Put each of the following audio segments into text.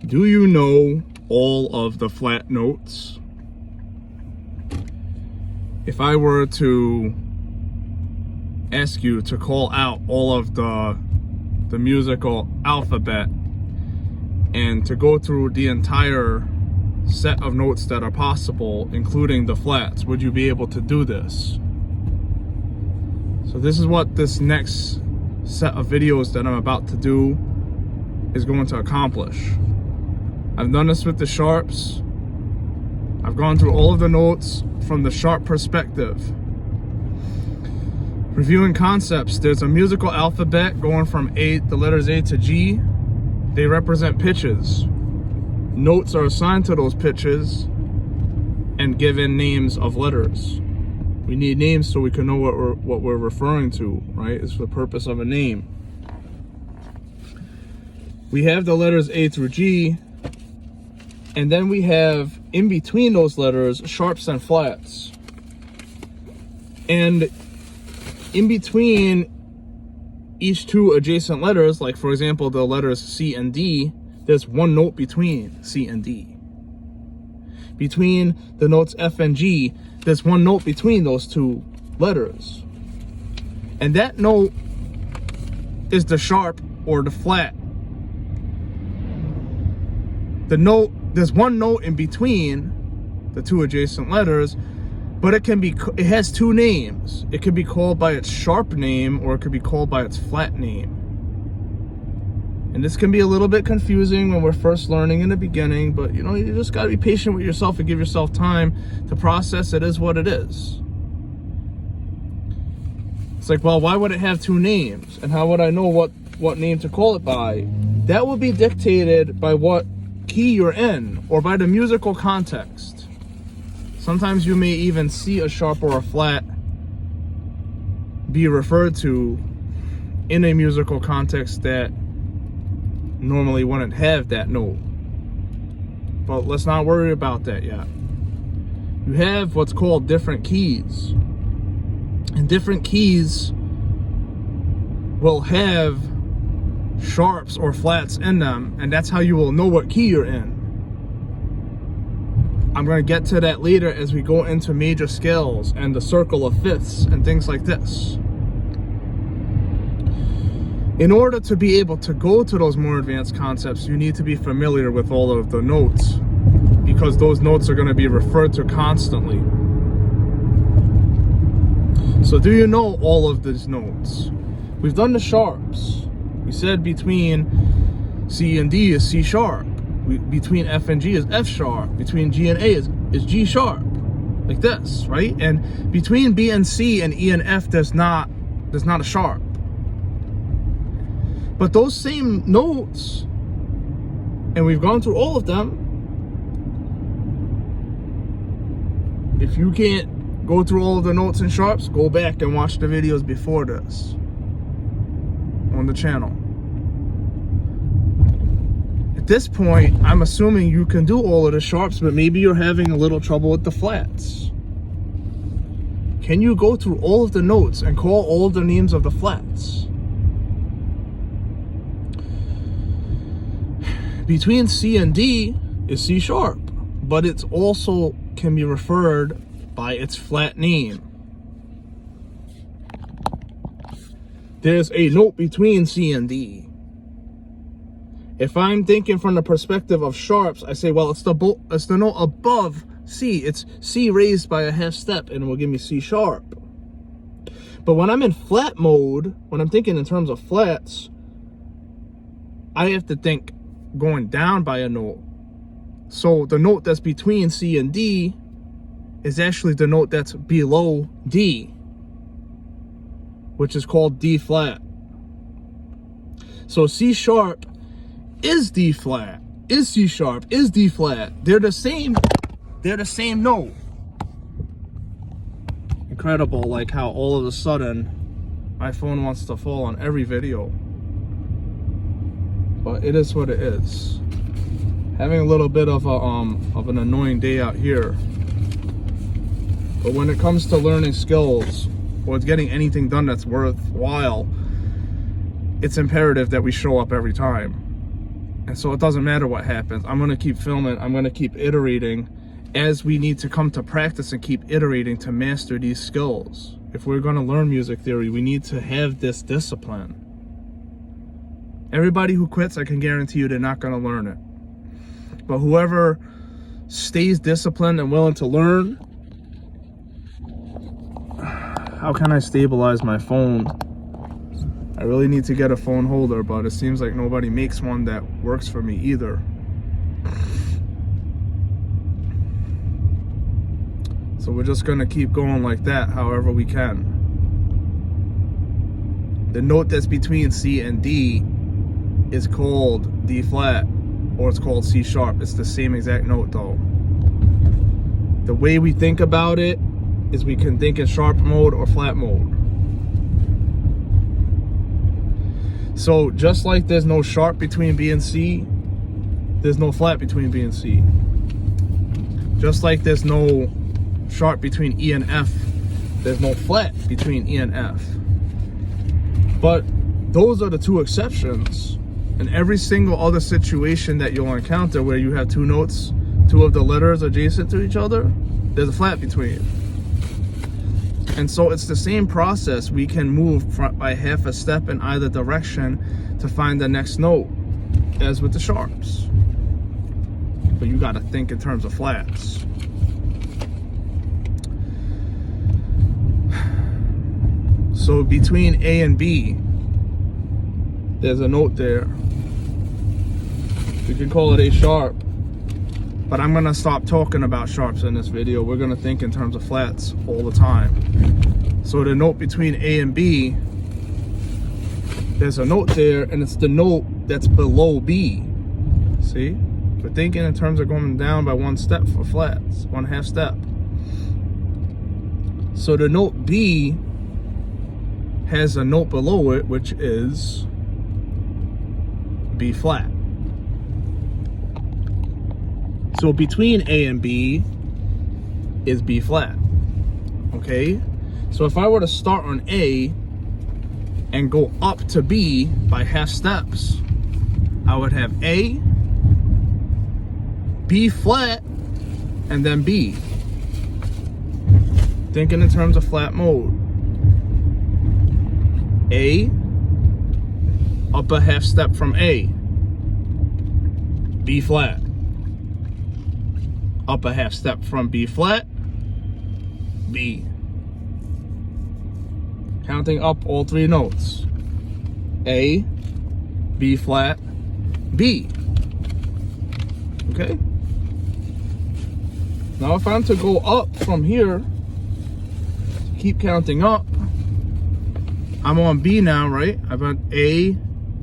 Do you know all of the flat notes? If I were to ask you to call out all of the musical alphabet and to go through the entire set of notes that are possible, including the flats, would you be able to do this? So this is what this next set of videos that I'm about to do is going to accomplish. I've done this with the sharps. I've gone through all of the notes from the sharp perspective. Reviewing concepts, there's a musical alphabet going from the letters A to G. They represent pitches. Notes are assigned to those pitches and given names of letters. We need names so we can know what we're referring to, right? It's the purpose of a name. We have the letters A through G, and then we have in between those letters sharps and flats. And in between each two adjacent letters, like for example the letters C and D, there's one note between C and D. Between the notes F and G, there's one note between those two letters. And that note is the sharp or the flat. There's one note in between the two adjacent letters, but it has two names. It can be called by its sharp name or it could be called by its flat name. And this can be a little bit confusing when we're first learning in the beginning, but you just gotta be patient with yourself and give yourself time to process it as what it is. It's like, well, why would it have two names? And how would I know what name to call it by? That will be dictated by what key you're in or by the musical context. Sometimes you may even see a sharp or a flat be referred to in a musical context that normally wouldn't have that note. But let's not worry about that yet. You have what's called different keys. And different keys will have sharps or flats in them, and that's how you will know what key you're in. I'm going to get to that later as we go into major scales and the circle of fifths and things like this. In order to be able to go to those more advanced concepts, you need to be familiar with all of the notes, because those notes are going to be referred to constantly. So do you know all of these notes? We've done the sharps. We said between C and D is C sharp. Between F and G is F sharp. Between G and A is G sharp. Like this, right? And between B and C and E and F, there's not a sharp. But those same notes, and we've gone through all of them, if you can't go through all of the notes and sharps, go back and watch the videos before this on the channel. At this point, I'm assuming you can do all of the sharps, but maybe you're having a little trouble with the flats. Can you go through all of the notes and call all of the names of the flats? Between C and D is C sharp, but it's also can be referred by its flat name. There's a note between C and D. If I'm thinking from the perspective of sharps, I say, well, it's the note above C. It's C raised by a half step, and it will give me C sharp. But when I'm in flat mode, when I'm thinking in terms of flats, I have to think going down by a note. So the note that's between C and D is actually the note that's below D, which is called D flat. So C sharp is D flat, is C sharp, is D flat. They're the same note. Incredible, like how all of a sudden my phone wants to fall on every video. But it is what it is. Having a little bit of an annoying day out here. But when it comes to learning skills or getting anything done that's worthwhile, it's imperative that we show up every time. And so it doesn't matter what happens. I'm going to keep filming. I'm going to keep iterating as we need to come to practice and keep iterating to master these skills. If we're going to learn music theory, we need to have this discipline. Everybody who quits, I can guarantee you they're not going to learn it. But whoever stays disciplined and willing to learn. How can I stabilize my phone? I really need to get a phone holder, but it seems like nobody makes one that works for me either. So we're just gonna keep going like that, however we can. The note that's between C and D is called D flat, or it's called C sharp. It's the same exact note though. The way we think about it is we can think in sharp mode or flat mode. So just like there's no sharp between B and C, there's no flat between B and C. Just like there's no sharp between E and F, there's no flat between E and F. But those are the two exceptions. In every single other situation that you'll encounter where you have two notes, two of the letters adjacent to each other, there's a flat between. And so it's the same process. We can move by half a step in either direction to find the next note, as with the sharps. But you got to think in terms of flats. So between A and B, there's a note there. We can call it A sharp. But I'm gonna stop talking about sharps in this video. We're gonna think in terms of flats all the time. So the note between A and B, there's a note there, and it's the note that's below B. See? We're thinking in terms of going down by one step for flats, one half step. So the note B has a note below it, which is B flat. So between A and B is B flat, okay? So if I were to start on A and go up to B by half steps, I would have A, B flat, and then B. Thinking in terms of flat mode. A, up a half step from A, B flat. Up a half step from B flat, B. Counting up all three notes. A, B flat, B. Okay? Now if I'm to go up from here, keep counting up, I'm on B now, right? I've got A,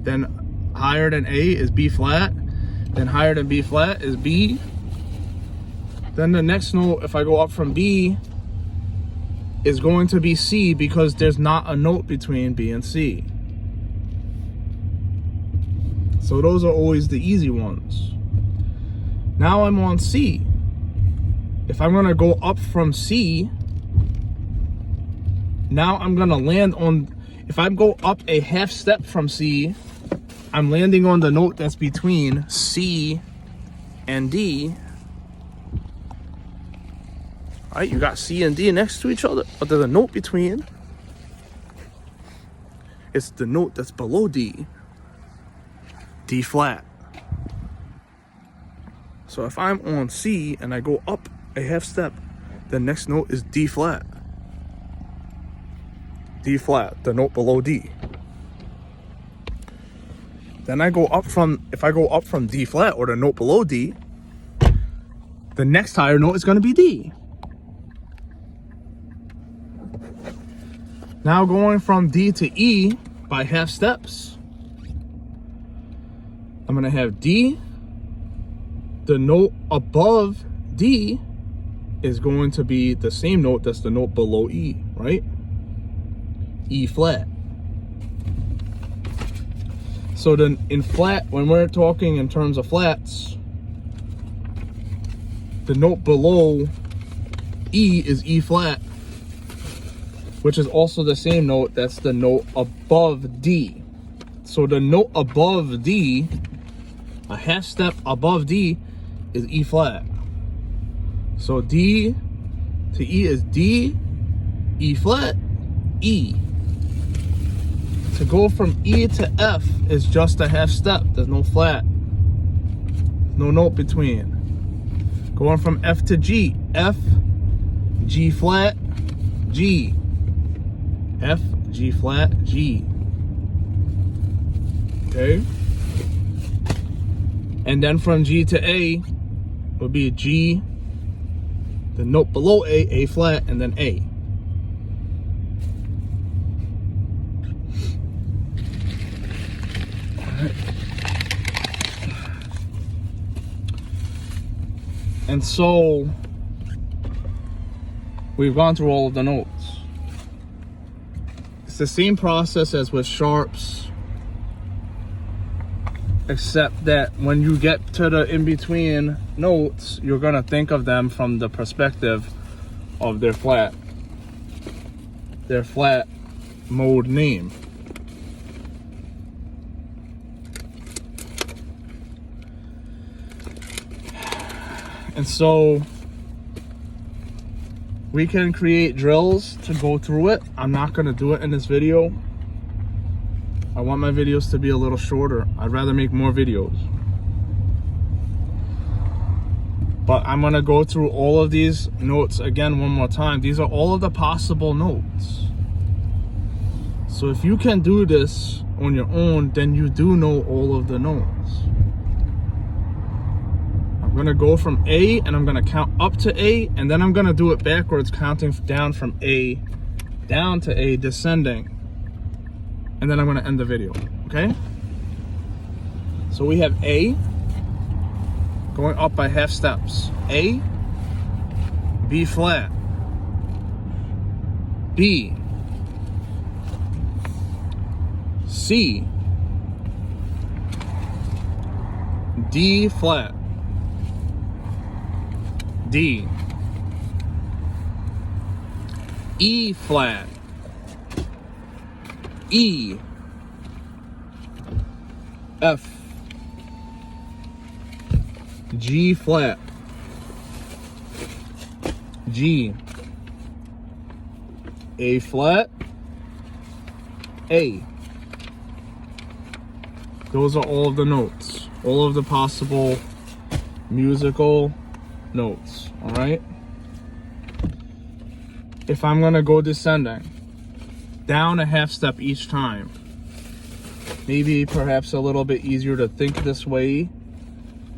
then higher than A is B flat, then higher than B flat is B. Then the next note, if I go up from B, is going to be C because there's not a note between B and C. So those are always the easy ones. Now I'm on C. If I'm gonna go up from C, now I'm gonna land on, if I go up a half step from C, I'm landing on the note that's between C and D. All right, you got C and D next to each other, but there's a note between. It's the note that's below D, D flat. So if I'm on C and I go up a half step, the next note is D flat. D flat, the note below D. Then I go up from, if I go up from D flat or the note below D, the next higher note is gonna be D. Now going from D to E by half steps, I'm gonna have D, the note above D is going to be the same note that's the note below E, right? E flat. So then in flat, when we're talking in terms of flats, the note below E is E flat, which is also the same note that's the note above D. So the note above D A half step above D is E flat. So D to E is D, E flat, E. To go from E to F is just a half step. There's no flat. No note between. Going from F to G, F, G flat, G. F, G flat, G. Okay? And then from G to A would be G, the note below A flat, and then A. Alright. And so we've gone through all of the notes. It's the same process as with sharps, except that when you get to the in-between notes, you're gonna think of them from the perspective of their flat mode name. And so we can create drills to go through it. I'm not gonna do it in this video. I want my videos to be a little shorter. I'd rather make more videos. But I'm gonna go through all of these notes again one more time. These are all of the possible notes. So if you can do this on your own, then you do know all of the notes. I'm gonna go from A and I'm gonna count up to A, and then I'm gonna do it backwards, counting down from A down to A, descending. And then I'm gonna end the video, okay? So we have A, going up by half steps. A, B flat, B, C, D flat, D, E flat, E, F, G flat, G, A flat, A. Those are all of the notes, all of the possible musical notes, all right? If I'm gonna go descending, down a half step each time. Maybe perhaps a little bit easier to think this way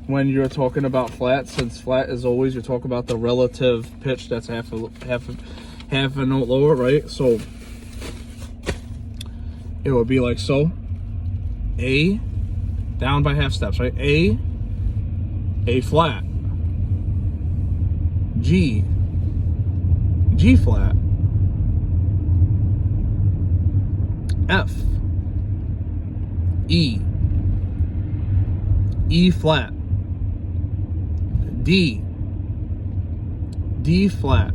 when you're talking about flat, since flat is always, you talk about the relative pitch that's half a note lower, right? So it would be like so. A, down by half steps, right? A flat, G, G flat, F, E, E flat, D, D flat,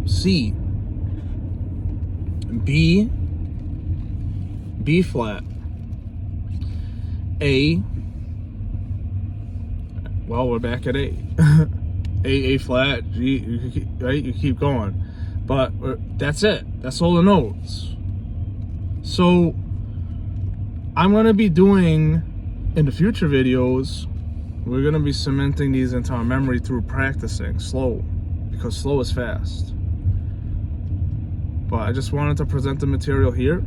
C, B, B flat, A, well, we're back at A. A flat, G, right? You keep going. But that's it. That's all the notes. So I'm going to be doing, in the future videos, we're going to be cementing these into our memory through practicing slow, because slow is fast. But I just wanted to present the material here.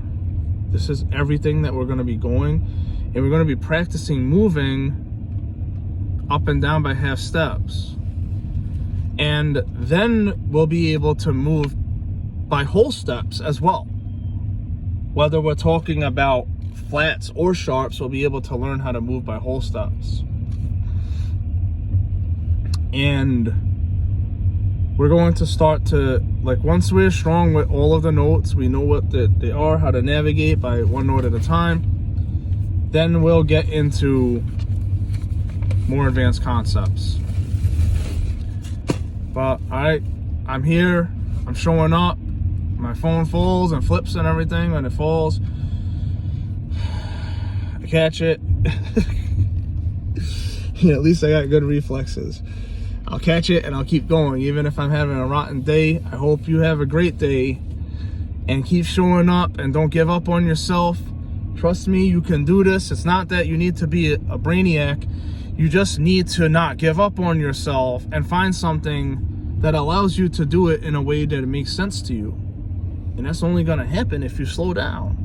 This is everything that we're going to be going, and we're going to be practicing moving up and down by half steps. And then we'll be able to move by whole steps as well. Whether we're talking about flats or sharps, we'll be able to learn how to move by whole steps. And we're going to start to, like, once we're strong with all of the notes, we know what they are, how to navigate by one note at a time, then we'll get into more advanced concepts. But I'm here, I'm showing up. My phone falls and flips and everything. When it falls, I catch it, At least I got good reflexes. I'll catch it and I'll keep going, even if I'm having a rotten day. I hope you have a great day and keep showing up and don't give up on yourself. Trust me, you can do this. It's not that you need to be a brainiac. You just need to not give up on yourself and find something that allows you to do it in a way that it makes sense to you. And that's only going to happen if you slow down.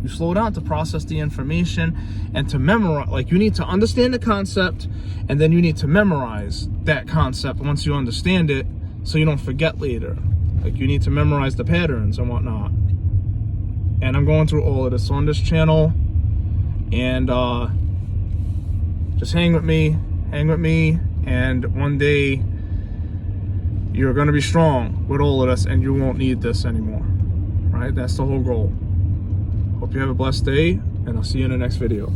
You slow down to process the information and to memorize. Like, you need to understand the concept, and then you need to memorize that concept once you understand it, so you don't forget later. Like, you need to memorize the patterns and whatnot. And I'm going through all of this on this channel. And just hang with me, and one day you're going to be strong with all of this, and you won't need this anymore. Right? That's the whole goal. Hope you have a blessed day, and I'll see you in the next video.